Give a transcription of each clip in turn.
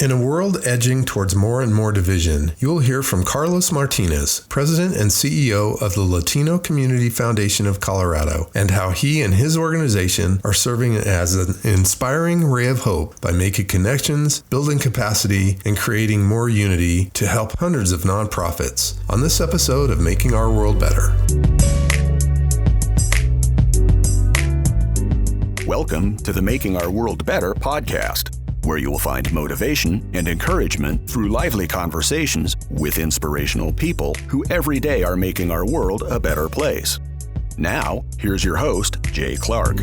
In a world edging towards more and more division, you will hear from Carlos Martinez, President and CEO of the Latino Community Foundation of Colorado, and how he and his organization are serving as an inspiring ray of hope by making connections, building capacity, and creating more unity to help hundreds of nonprofits on this episode of Making Our World Better. Welcome to the Making Our World Better podcast, where you will find motivation and encouragement through lively conversations with inspirational people who every day are making our world a better place. Now, here's your host, Jay Clark.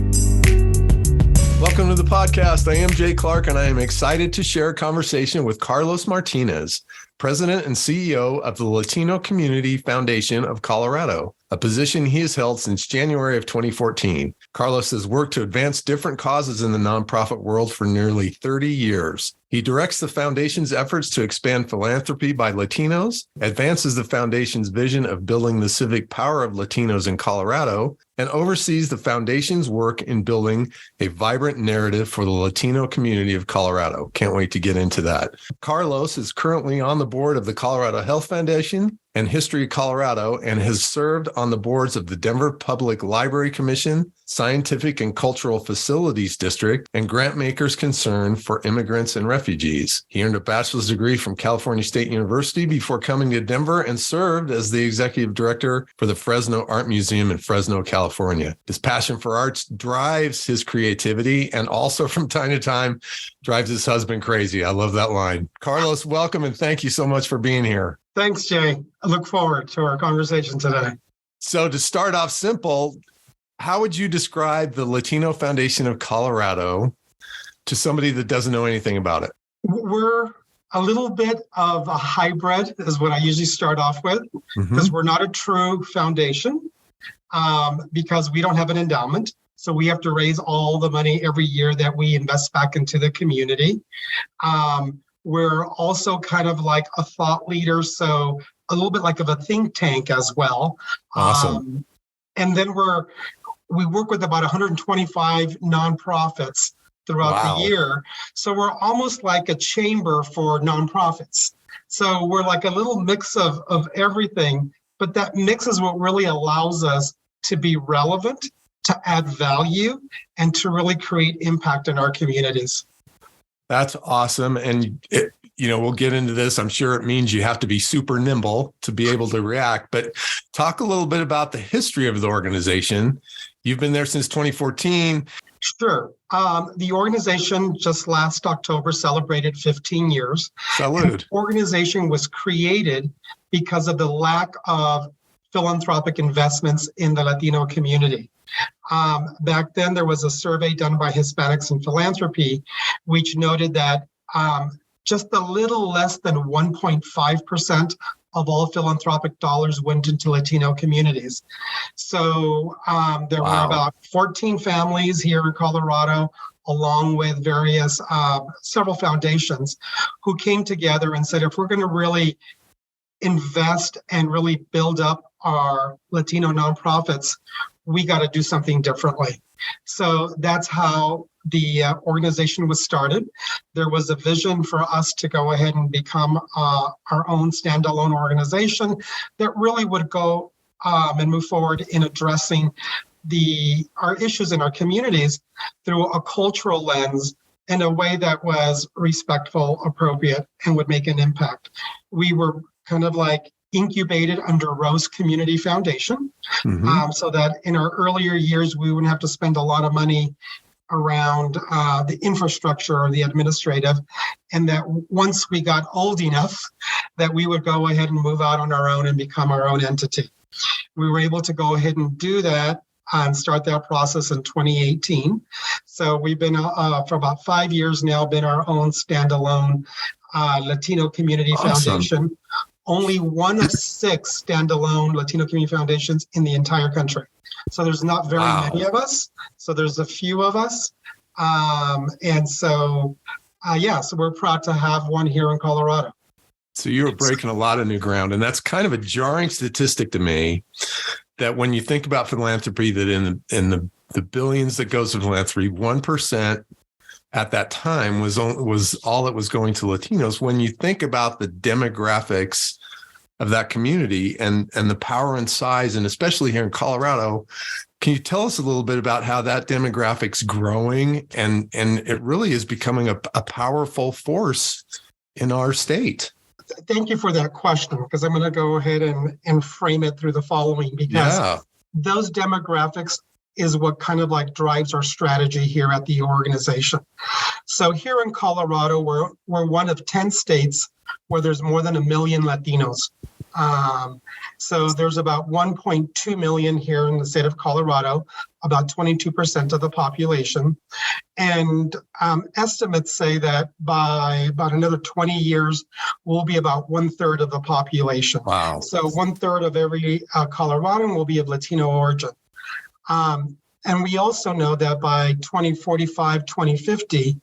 Welcome to the podcast. I am Jay Clark, and I am excited to share a conversation with Carlos Martinez, President and CEO of the Latino Community Foundation of Colorado, a position he has held since January of 2014. Carlos has worked to advance different causes in the nonprofit world for nearly 30 years. He directs the foundation's efforts to expand philanthropy by Latinos, advances the foundation's vision of building the civic power of Latinos in Colorado, and oversees the foundation's work in building a vibrant narrative for the Latino community of Colorado. Can't wait to get into that. Carlos is currently on the board of the Colorado Health Foundation and History Colorado, and has served on the boards of the Denver Public Library Commission, Scientific and Cultural Facilities District, and Grantmakers Concern for Immigrants and Refugees. He earned a bachelor's degree from California State University before coming to Denver and served as the executive director for the Fresno Art Museum in Fresno, California. His passion for arts drives his creativity and also from time to time drives his husband crazy. I love that line. Carlos, welcome and thank you so much for being here. Thanks, Jay. I look forward to our conversation today. So to start off simple, how would you describe the Latino Foundation of Colorado to somebody that doesn't know anything about it? We're a little bit of a hybrid is what I usually start off with, because we're not a true foundation, because we don't have an endowment. So we have to raise all the money every year that we invest back into the community. We're also kind of like a thought leader, so a little bit like of a think tank as well. Awesome. And then we work with about 125 nonprofits throughout the year. So we're almost like a chamber for nonprofits. So we're like a little mix of everything, but that mix is what really allows us to be relevant, to add value, and to really create impact in our communities. That's awesome. And, we'll get into this. I'm sure it means you have to be super nimble to be able to react. But talk a little bit about the history of the organization. You've been there since 2014. Sure. The organization just last October celebrated 15 years. Salud. The organization was created because of the lack of philanthropic investments in the Latino community. Back then, there was a survey done by Hispanics in Philanthropy, which noted that just a little less than 1.5% of all philanthropic dollars went into Latino communities. So there were about 14 families here in Colorado, along with various several foundations, who came together and said, if we're going to really invest and really build up our Latino nonprofits, we got to do something differently. So that's how the organization was started. There was a vision for us to go ahead and become our own standalone organization that really would go and move forward in addressing our issues in our communities through a cultural lens in a way that was respectful, appropriate, and would make an impact. We were kind of like incubated under Rose Community Foundation, so that in our earlier years, we wouldn't have to spend a lot of money around the infrastructure or the administrative, and that once we got old enough, that we would go ahead and move out on our own and become our own entity. We were able to go ahead and do that and start that process in 2018. So we've been, for about 5 years now, been our own standalone Latino Community Foundation. Only one of 6 standalone Latino community foundations in the entire country. So there's not very many of us. So there's a few of us. So we're proud to have one here in Colorado. So you're breaking a lot of new ground. And that's kind of a jarring statistic to me, that when you think about philanthropy, that in the billions that goes to philanthropy, 1% at that time was all that was going to Latinos. When you think about the demographics of that community and the power and size, and especially here in Colorado, can you tell us a little bit about how that demographic's growing and it really is becoming a powerful force in our state? Thank you for that question, because I'm going to go ahead and frame it through the following, because those demographics is what kind of like drives our strategy here at the organization. So here in Colorado, we're one of 10 states where there's more than 1 million Latinos. So there's about 1.2 million here in the state of Colorado, about 22% of the population. And estimates say that by about another 20 years, we'll be about 1/3 of the population. Wow. So 1/3 of every Coloradan will be of Latino origin. And we also know that by 2045, 2050,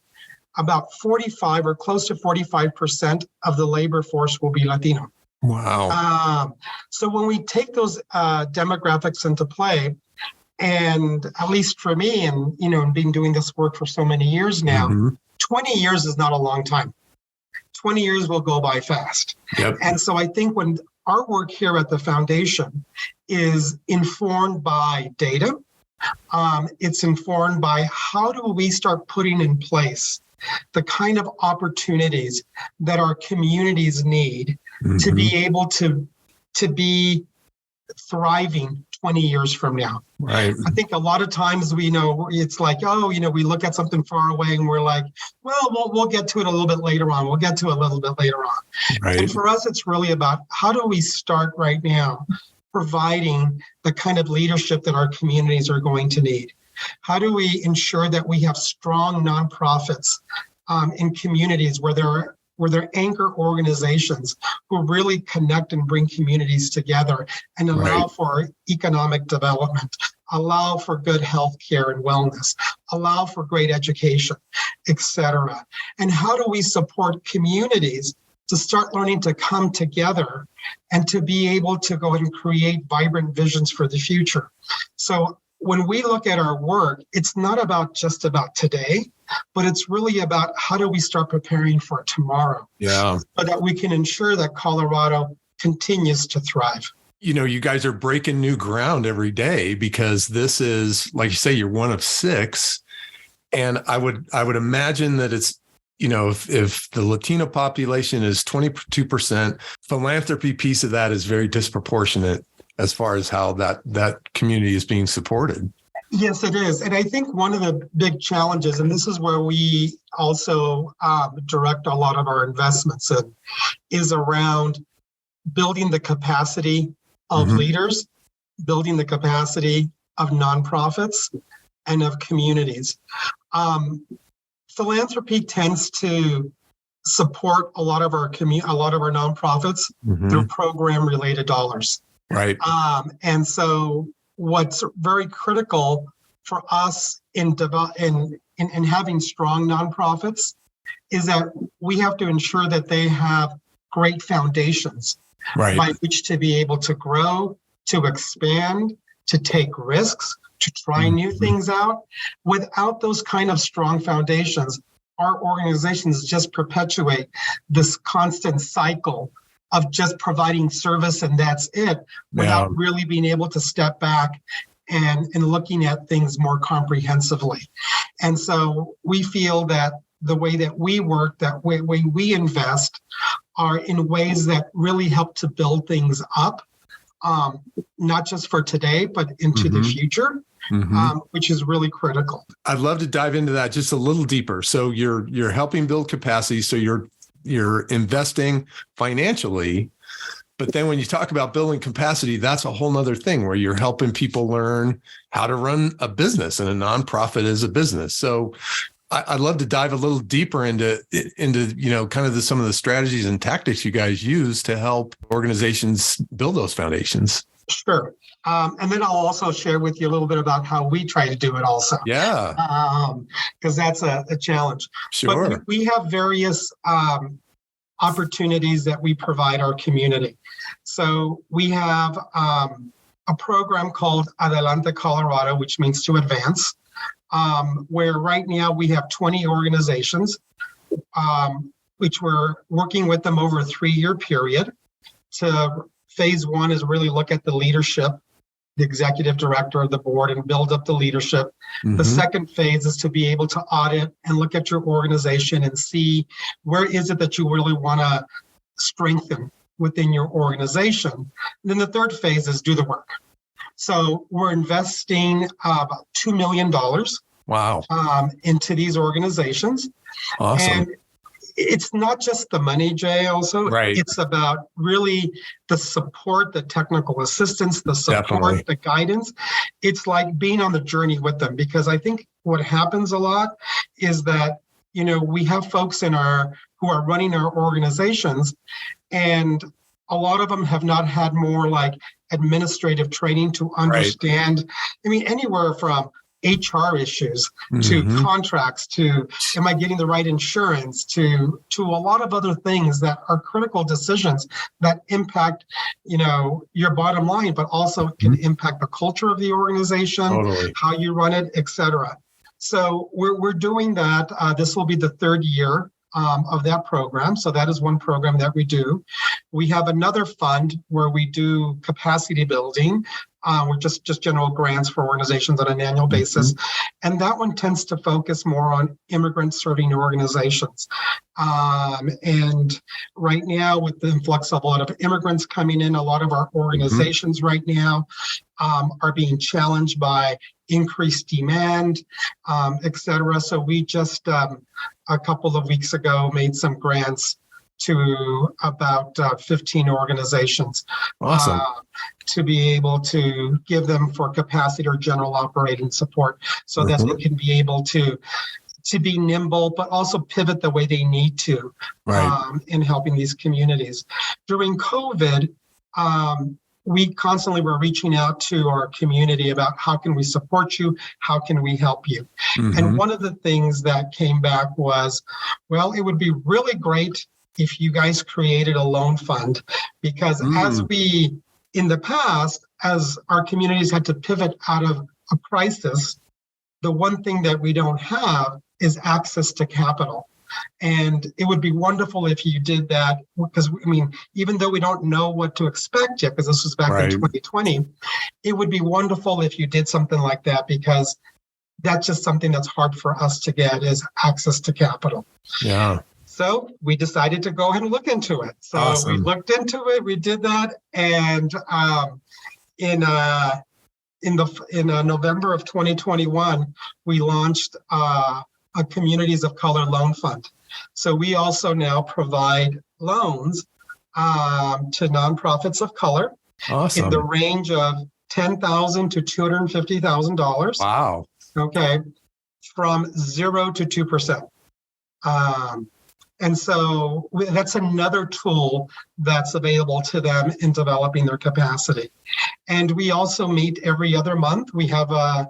about 45 or close to 45% of the labor force will be Latino. Wow. So when we take those demographics into play, and at least for me, and being doing this work for so many years now, 20 years is not a long time. 20 years will go by fast. Yep. And so I think when our work here at the foundation is informed by data, it's informed by how do we start putting in place the kind of opportunities that our communities need to be able to be thriving 20 years from now. Right. I think a lot of times we know it's like, we look at something far away and we're like, well, we'll get to it a little bit later on. We'll get to it a little bit later on. Right. And for us, it's really about how do we start right now providing the kind of leadership that our communities are going to need? How do we ensure that we have strong nonprofits in communities where they're anchor organizations who really connect and bring communities together and allow for economic development, allow for good health care and wellness, allow for great education, etc. And how do we support communities to start learning to come together and to be able to go and create vibrant visions for the future? So when we look at our work, it's not just about today, but it's really about how do we start preparing for tomorrow, so that we can ensure that Colorado continues to thrive. You guys are breaking new ground every day, because this is, like you say, you're one of 6. And I would imagine that it's, if the Latino population is 22%, philanthropy piece of that is very disproportionate as far as how that community is being supported. Yes, it is. And I think one of the big challenges, and this is where we also direct a lot of our investments in, is around building the capacity of leaders, building the capacity of nonprofits and of communities. Philanthropy tends to support a lot of our nonprofits through program-related dollars. Right. And so what's very critical for us in having strong nonprofits is that we have to ensure that they have great foundations by which to be able to grow, to expand, to take risks, to try new things out. Without those kind of strong foundations, our organizations just perpetuate this constant cycle of just providing service and that's it, without really being able to step back and looking at things more comprehensively. And so we feel that the way that we work, that way we invest, are in ways that really help to build things up, not just for today, but into the future, which is really critical. I'd love to dive into that just a little deeper. So you're helping build capacity. So you're investing financially, but then when you talk about building capacity, that's a whole nother thing where you're helping people learn how to run a business, and a nonprofit is a business. So I'd love to dive a little deeper into kind of some of the strategies and tactics you guys use to help organizations build those foundations. Sure. And then I'll also share with you a little bit about how we try to do it also. Yeah. Because that's a challenge. Sure. But we have various opportunities that we provide our community. So we have a program called Adelante Colorado, which means to advance. where right now we have 20 organizations, which we're working with them over a 3-year period. Phase 1 is really look at the leadership, the executive director of the board, and build up the leadership. Mm-hmm. The second phase is to be able to audit and look at your organization and see where is it that you really want to strengthen within your organization. And then the third phase is do the work. So we're investing about $2 million Wow. Into these organizations. Awesome. And it's not just the money, Jay, also. Right. It's about really the support, the technical assistance, the support, Definitely. the guidance. It's like being on the journey with them, because I think what happens a lot is that, we have folks who are running our organizations, and a lot of them have not had more like administrative training to understand. Right. Anywhere from HR issues to contracts to am I getting the right insurance to a lot of other things that are critical decisions that impact your bottom line, but also can impact the culture of the organization, totally, how you run it, etc. So we're doing that. This will be the 3rd year of that program. So that is one program that we do. We have another fund where we do capacity building, with just general grants for organizations on an annual basis. And that one tends to focus more on immigrant serving organizations. And right now, with the influx of a lot of immigrants coming in, a lot of our organizations right now are being challenged by increased demand, et cetera. So we just, a couple of weeks ago, made some grants to about 15 organizations. Awesome. To be able to give them for capacity or general operating support so that they can be able to be nimble, but also pivot the way they need to in helping these communities. During COVID, we constantly were reaching out to our community about how can we support you? How can we help you? And one of the things that came back was, well, it would be really great if you guys created a loan fund, because as we, in the past, as our communities had to pivot out of a crisis, the one thing that we don't have is access to capital. And it would be wonderful if you did that, because even though we don't know what to expect yet, because this was back in 2020, it would be wonderful if you did something like that, because that's just something that's hard for us to get, is access to capital. Yeah. So we decided to go ahead and look into it. So we looked into it, we did that, and in November of 2021, we launched a Communities of Color Loan Fund. So we also now provide loans to nonprofits of color in the range of $10,000 to $250,000. Wow. Okay, from 0 to 2%. And so that's another tool that's available to them in developing their capacity. And we also meet every other month. We have a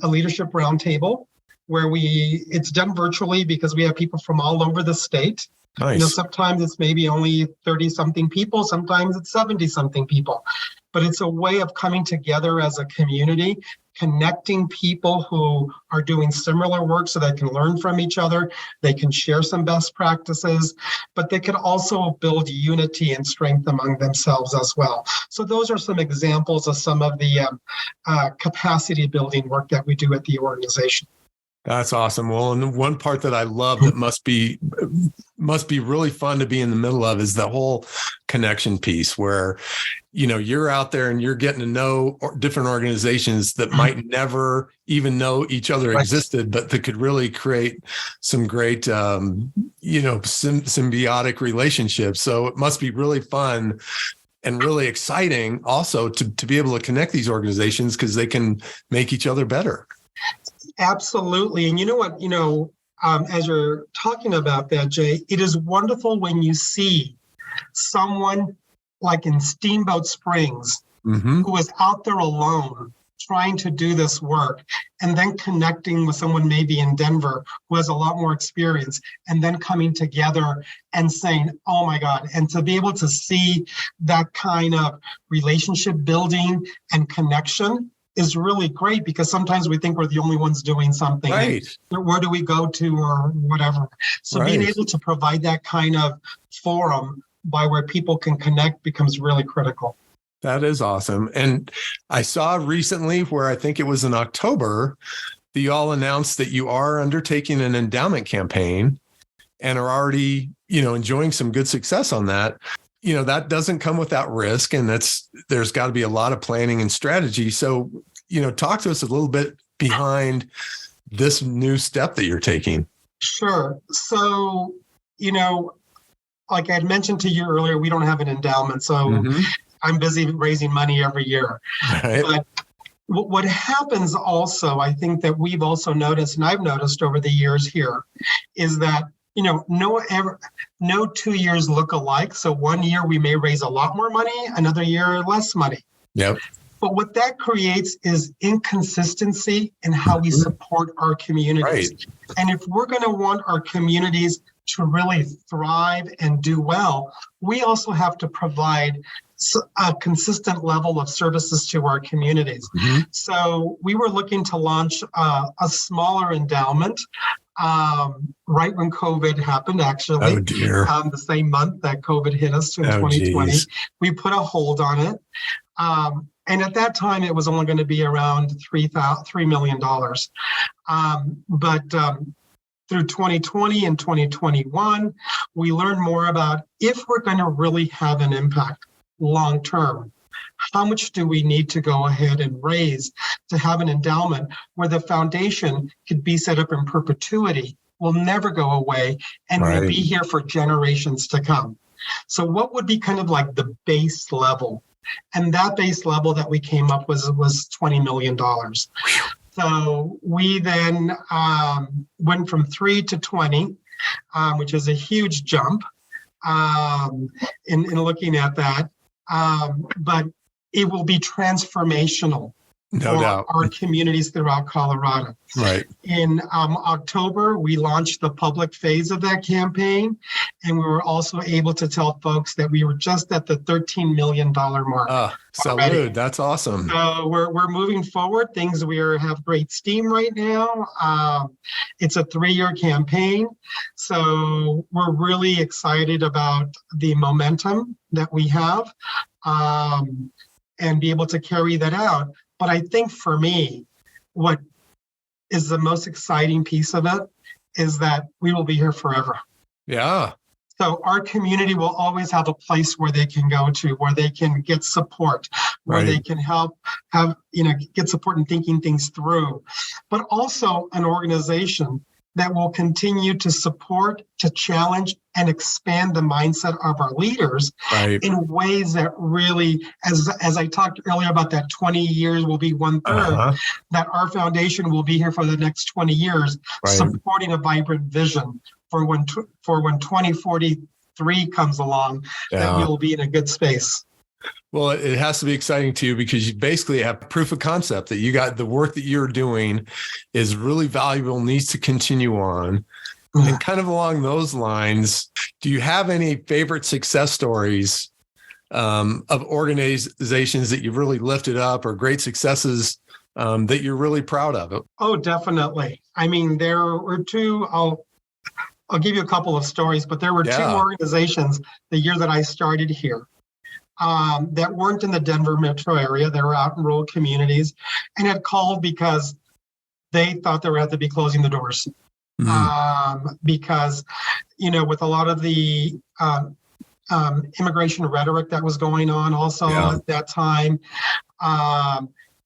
leadership roundtable where it's done virtually because we have people from all over the state. Nice. Sometimes it's maybe only 30-something people, sometimes it's 70-something people. But it's a way of coming together as a community, connecting people who are doing similar work so they can learn from each other, they can share some best practices, but they can also build unity and strength among themselves as well. So those are some examples of some of the capacity building work that we do at the organization. That's awesome. Well, and the one part that I love that must be really fun to be in the middle of is the whole connection piece where, you're out there and you're getting to know different organizations that might never even know each other existed, but that could really create some great, symbiotic relationships. So it must be really fun and really exciting also to be able to connect these organizations because they can make each other better. Absolutely. And you know what, as you're talking about that, Jay, it is wonderful when you see someone like in Steamboat Springs who is out there alone trying to do this work and then connecting with someone maybe in Denver who has a lot more experience and then coming together and saying, oh my God, and to be able to see that kind of relationship building and connection is really great, because sometimes we think we're the only ones doing something. Right. Where do we go to, or whatever? So being able to provide that kind of forum by where people can connect becomes really critical. That is awesome. And I saw recently, where I think it was in October, that you all announced that you are undertaking an endowment campaign and are already, enjoying some good success on that. That doesn't come without risk, and there's got to be a lot of planning and strategy. So, talk to us a little bit behind this new step that you're taking. Sure. So, like I had mentioned to you earlier, we don't have an endowment. So I'm busy raising money every year. Right. But what happens also, I think that we've also noticed, and I've noticed over the years here, is that no 2 years look alike. So one year we may raise a lot more money, another year less money. Yep. But what that creates is inconsistency in how we support our communities. Right. And if we're going to want our communities to really thrive and do well, we also have to provide a consistent level of services to our communities. So we were looking to launch a smaller endowment right when COVID happened, actually. Oh, dear. The same month that COVID hit us in 2020. Geez. We put a hold on it. And at that time, it was only going to be around $3 million. But through 2020 and 2021, we learned more about, if we're going to really have an impact long term, how much do we need to go ahead and raise to have an endowment where the foundation could be set up in perpetuity, will never go away, and will be here for generations to come. So what would be kind of like the base level? And that base level that we came up with was $20 million. So we then went from 3 to 20, which is a huge jump in looking at that. But it will be transformational No doubt. our communities throughout Colorado. Right. In October, we launched the public phase of that campaign, and we were also able to tell folks that we were just at the $13 million mark. Salud. That's awesome. So we're moving forward. Things have great steam right now. It's a 3-year campaign, so we're really excited about the momentum that we have, and be able to carry that out. But I think for me, what is the most exciting piece of it is that we will be here forever. Yeah. So our community will always have a place where they can go to, where they can get support, where they can get support in thinking things through, but also an organization that will continue to support, to challenge, and expand the mindset of our leaders in ways that really, as I talked earlier about that 20 years will be 1/3, that our foundation will be here for the next 20 years, supporting a vibrant vision for when 2043 comes along, that we will be in a good space. Well, it has to be exciting to you, because you basically have proof of concept that you got the work that you're doing is really valuable, needs to continue on. And kind of along those lines, do you have any favorite success stories of organizations that you've really lifted up, or great successes that you're really proud of? Oh, definitely. I mean, there were two. I'll give you a couple of stories, but there were two organizations the year that I started here that weren't in the Denver metro area. They were out in rural communities, and had called because they thought they were at to be closing the doors. Because, with a lot of the immigration rhetoric that was going on also at that time,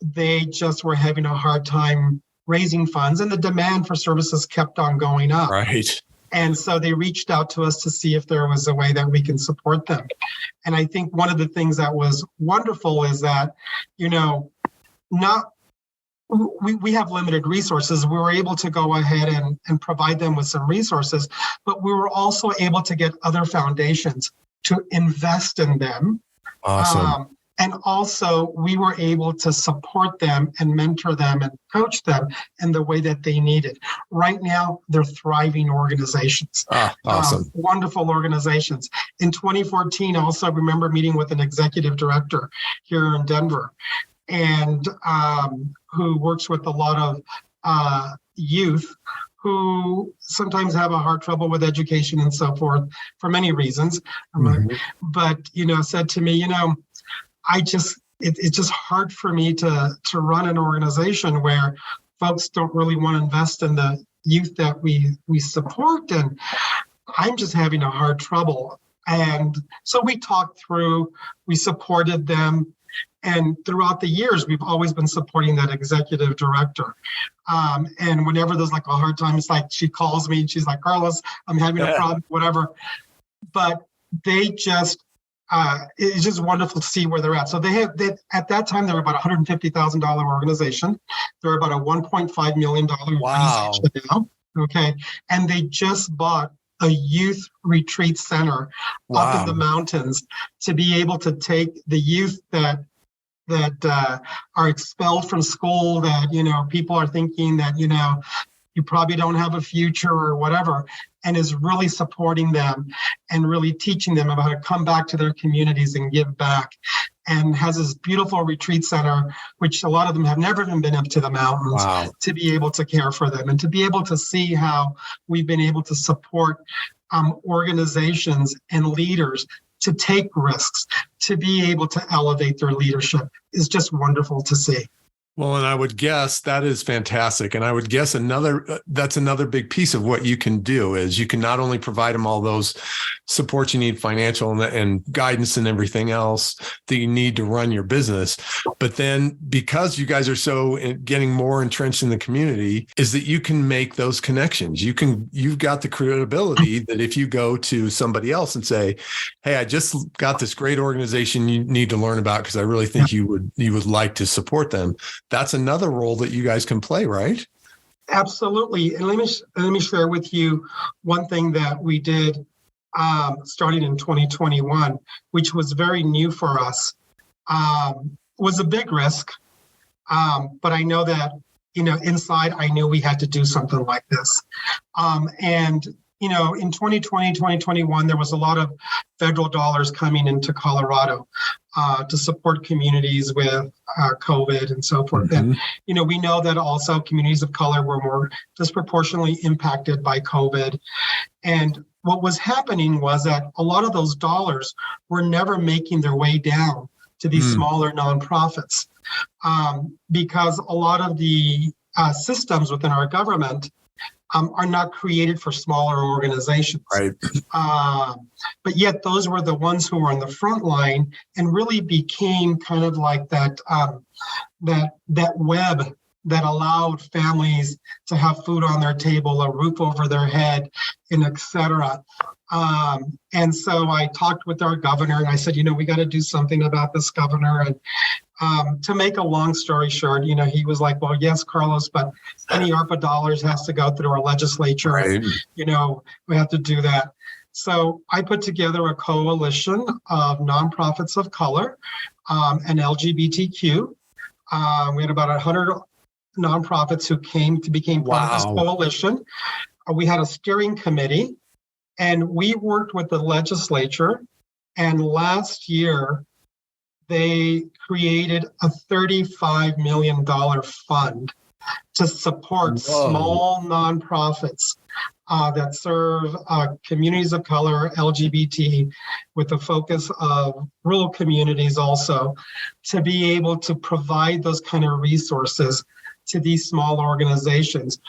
they just were having a hard time raising funds, and the demand for services kept on going up. Right. And so they reached out to us to see if there was a way that we can support them. And I think one of the things that was wonderful is that, we have limited resources. We were able to go ahead and provide them with some resources, but we were also able to get other foundations to invest in them. Awesome. And also we were able to support them and mentor them and coach them in the way that they needed. Right now, they're thriving organizations. Awesome. Wonderful organizations. In 2014, I also remember meeting with an executive director here in Denver. and who works with a lot of youth who sometimes have a hard trouble with education and so forth for many reasons. But, said to me, it's just hard for me to run an organization where folks don't really want to invest in the youth that we support. And I'm just having a hard trouble. And so we talked through, we supported them. And throughout the years, we've always been supporting that executive director. And whenever there's like a hard time, it's like she calls me and she's like, Carlos, I'm having a problem, whatever. But they just, it's just wonderful to see where they're at. So they at that time, they were about $150,000 organization. They're about a $1.5 million organization now. Okay. And they just bought a youth retreat center up in the mountains to be able to take the youth that are expelled from school, that, people are thinking that, you probably don't have a future or whatever, and is really supporting them and really teaching them about how to come back to their communities and give back. And has this beautiful retreat center, which a lot of them have never even been up to the mountains, to be able to care for them and to be able to see how we've been able to support organizations and leaders to take risks, to be able to elevate their leadership is just wonderful to see. Well, and I would guess that is fantastic. And I would guess that's another big piece of what you can do is you can not only provide them all those supports you need, financial and guidance and everything else that you need to run your business, but then because you guys are so getting more entrenched in the community, is that you can make those connections. You've got the credibility that if you go to somebody else and say, hey, I just got this great organization you need to learn about because I really think you would like to support them. That's another role that you guys can play, right? Absolutely. And let me share with you one thing that we did starting in 2021, which was very new for us. Was a big risk, but I know that inside I knew we had to do something like this. And in 2020, 2021, there was a lot of federal dollars coming into Colorado to support communities with COVID and so forth. And, we know that also communities of color were more disproportionately impacted by COVID. And what was happening was that a lot of those dollars were never making their way down to these smaller nonprofits because a lot of the systems within our government are not created for smaller organizations. Right. But yet those were the ones who were on the front line and really became kind of like that web that allowed families to have food on their table, a roof over their head, and et cetera. And so I talked with our governor and I said, we got to do something about this, governor. And to make a long story short, he was like, well, yes, Carlos, but any ARPA dollars has to go through our legislature. Right. We have to do that. So I put together a coalition of nonprofits of color and LGBTQ. We had about 100 nonprofits who became part of this coalition. We had a steering committee. And we worked with the legislature, and last year they created a $35 million fund to support small nonprofits that serve communities of color, LGBT, with a focus of rural communities also, to be able to provide those kind of resources to these small organizations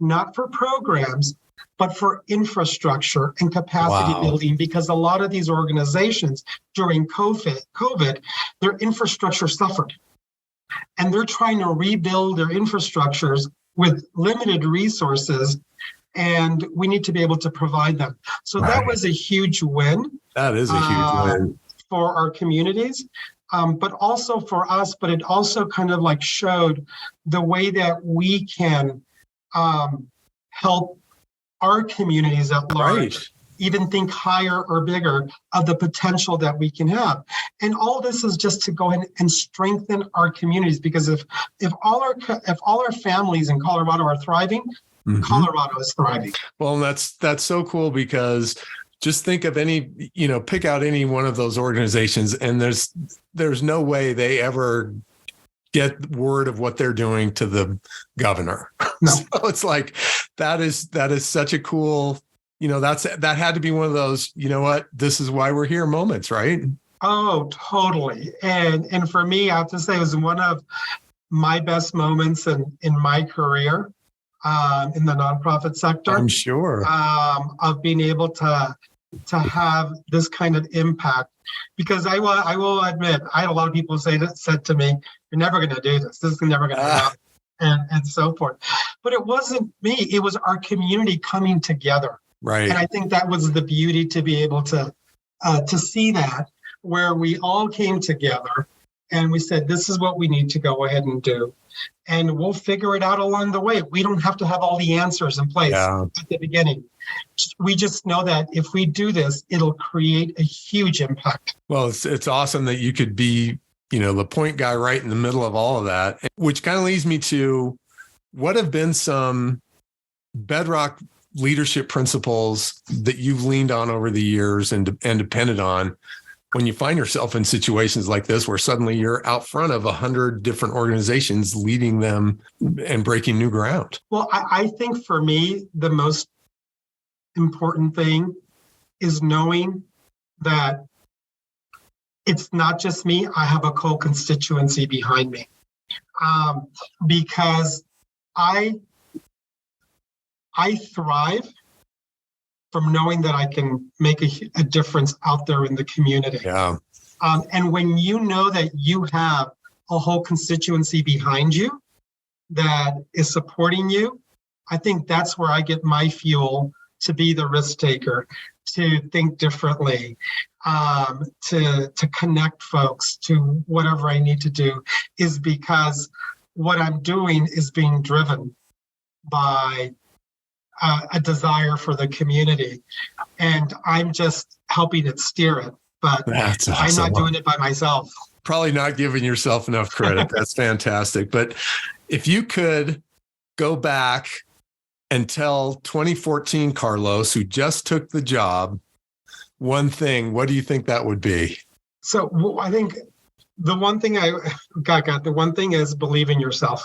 not for programs, but for infrastructure and capacity building, because a lot of these organizations during COVID, their infrastructure suffered. And they're trying to rebuild their infrastructures with limited resources, and we need to be able to provide them. So that was a huge win. That is a huge win. For our communities, but also for us, but it also kind of like showed the way that we can help our communities at large, even think higher or bigger of the potential that we can have. And all this is just to go ahead and strengthen our communities, because if all our families in Colorado are thriving, Colorado is thriving. Well, that's so cool, because just think of pick out any one of those organizations, and there's no way they ever get word of what they're doing to the governor. No. So it's like, that is such a cool, that had to be one of those, you know what, this is why we're here moments, right? Oh, totally. And for me, I have to say, it was one of my best moments in my career in the nonprofit sector. I'm sure. Of being able to have this kind of impact. Because I will admit, I had a lot of people said to me, "You're never going to do this. This is never going to happen," and so forth. But it wasn't me. It was our community coming together. Right. And I think that was the beauty, to be able to see that, where we all came together and we said, this is what we need to go ahead and do. And we'll figure it out along the way. We don't have to have all the answers in place at the beginning. We just know that if we do this, it'll create a huge impact. Well, it's awesome that you could be, the point guy right in the middle of all of that, which kind of leads me to what have been some bedrock leadership principles that you've leaned on over the years and depended on when you find yourself in situations like this, where suddenly you're out front of 100 different organizations, leading them and breaking new ground? Well, I think for me, the most important thing is knowing that it's not just me. I have a co-constituency behind me, because I thrive from knowing that I can make a difference out there in the community. Yeah. And when you know that you have a whole constituency behind you that is supporting you, I think that's where I get my fuel to be the risk taker, to think differently, to connect folks to whatever I need to do, is because what I'm doing is being driven by a desire for the community, and I'm just helping it steer it. But That's awesome. I'm not doing it by myself. Probably not giving yourself enough credit. That's fantastic. But if you could go back and tell 2014 Carlos, who just took the job, one thing, what do you think that would be? So I think the one thing the one thing is believe in yourself.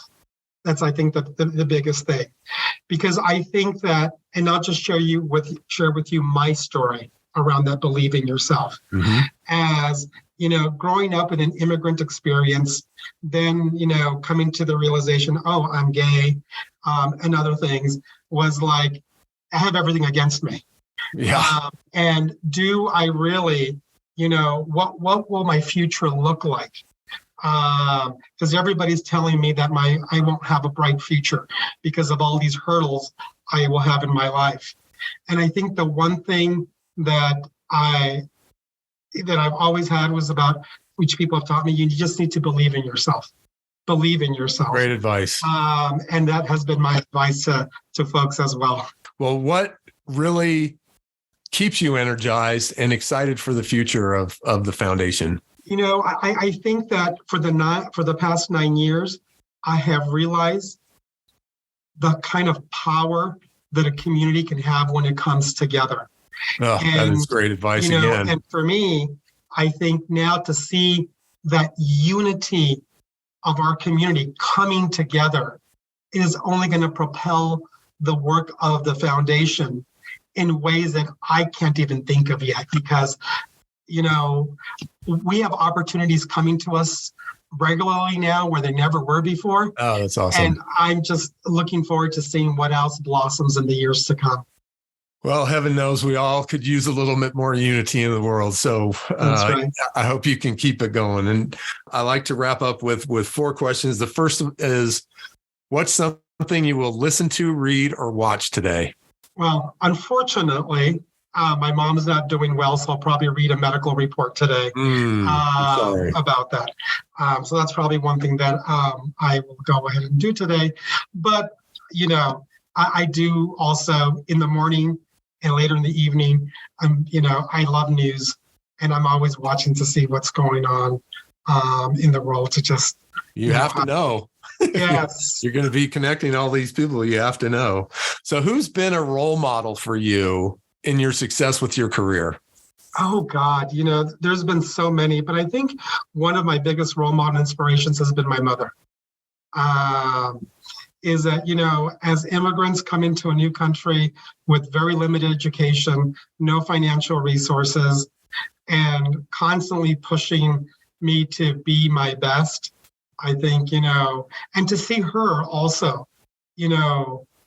That's, I think, the biggest thing, because I think that, and I'll just share with you my story around that believe in yourself. Mm-hmm. As growing up with an immigrant experience, then coming to the realization, oh, I'm gay, and other things, was like, I have everything against me. Yeah. And do I really, what will my future look like? Because everybody's telling me that I won't have a bright future because of all these hurdles I will have in my life. And I think the one thing that I've always had was about, which people have taught me, you just need to believe in yourself. Believe in yourself. Great advice. And that has been my advice to folks as well. Well, what really keeps you energized and excited for the future of the foundation? I think that for the past 9 years, I have realized the kind of power that a community can have when it comes together. Oh, that is great advice again. And for me, I think now to see that unity of our community coming together is only going to propel the work of the foundation in ways that I can't even think of yet, because we have opportunities coming to us regularly now where they never were before. Oh, that's awesome. And I'm just looking forward to seeing what else blossoms in the years to come. Well, heaven knows we all could use a little bit more unity in the world. So right. I hope you can keep it going. And I like to wrap up with 4 questions. The first is, what's something you will listen to, read, or watch today? Well, unfortunately, my mom's not doing well, so I'll probably read a medical report today about that. So that's probably one thing that I will go ahead and do today. But, I do also in the morning and later in the evening, I love news, and I'm always watching to see what's going on in the world to just... You have to know. Yes. You're going to be connecting all these people. You have to know. So who's been a role model for you in your success with your career? Oh God, there's been so many, but I think one of my biggest role model inspirations has been my mother. Is that, as immigrants come into a new country with very limited education, no financial resources, and constantly pushing me to be my best, I think, and to see her also,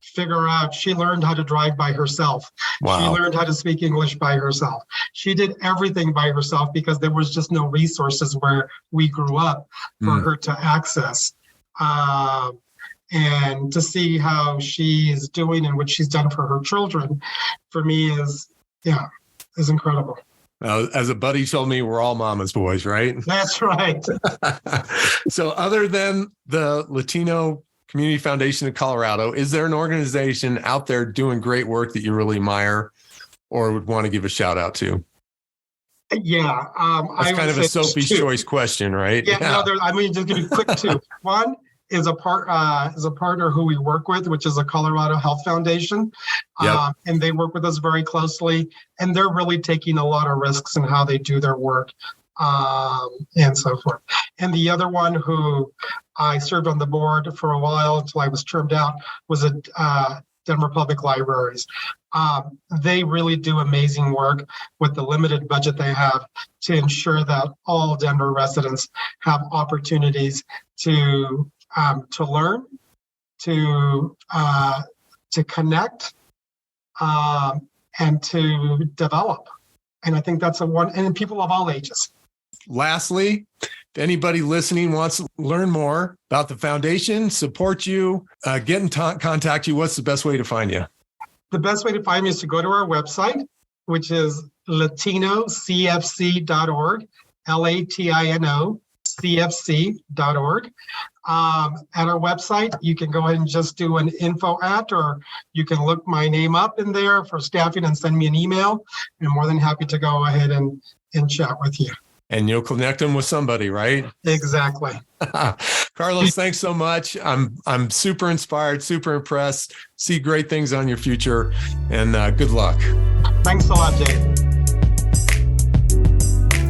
figure out, she learned how to drive by herself. Wow. She learned how to speak English by herself. She did everything by herself because there was just no resources where we grew up for her to access. And to see how she's doing and what she's done for her children, for me is incredible. As a buddy told me, we're all mama's boys, right? That's right. So other than the Latino Community Foundation of Colorado, is there an organization out there doing great work that you really admire or would want to give a shout out to? Yeah. That's kind of a Sophie's choice question, right? Yeah. No, just give you quick two. One is a partner who we work with, which is the Colorado Health Foundation. Yep. And they work with us very closely, and they're really taking a lot of risks in how they do their work, and so forth. And the other one who I served on the board for a while until I was termed out was Denver Public Libraries. They really do amazing work with the limited budget they have to ensure that all Denver residents have opportunities to learn, to connect, and to develop. And I think that's and people of all ages. Lastly, if anybody listening wants to learn more about the foundation, support you, get in contact you, what's the best way to find you? The best way to find me is to go to our website, which is latinocfc.org, LATINOCFC.org. At our website, you can go ahead and just do an info or you can look my name up in there for staffing and send me an email. I'm more than happy to go ahead and chat with you. And you'll connect them with somebody, right? Exactly. Carlos, thanks so much. I'm super inspired, super impressed. See great things on your future, and good luck. Thanks a lot, Jay.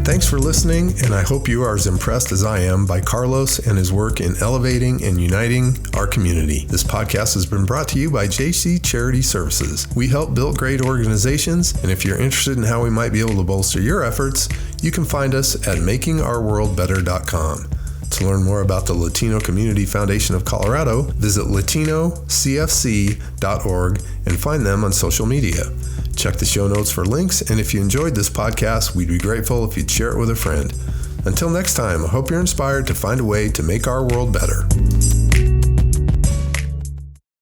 Thanks for listening, and I hope you are as impressed as I am by Carlos and his work in elevating and uniting our community. This podcast has been brought to you by JC Charity Services. We help build great organizations, and if you're interested in how we might be able to bolster your efforts, you can find us at makingourworldbetter.com. To learn more about the Latino Community Foundation of Colorado, visit latinocfc.org and find them on social media. Check the show notes for links, and if you enjoyed this podcast, we'd be grateful if you'd share it with a friend. Until next time, I hope you're inspired to find a way to make our world better.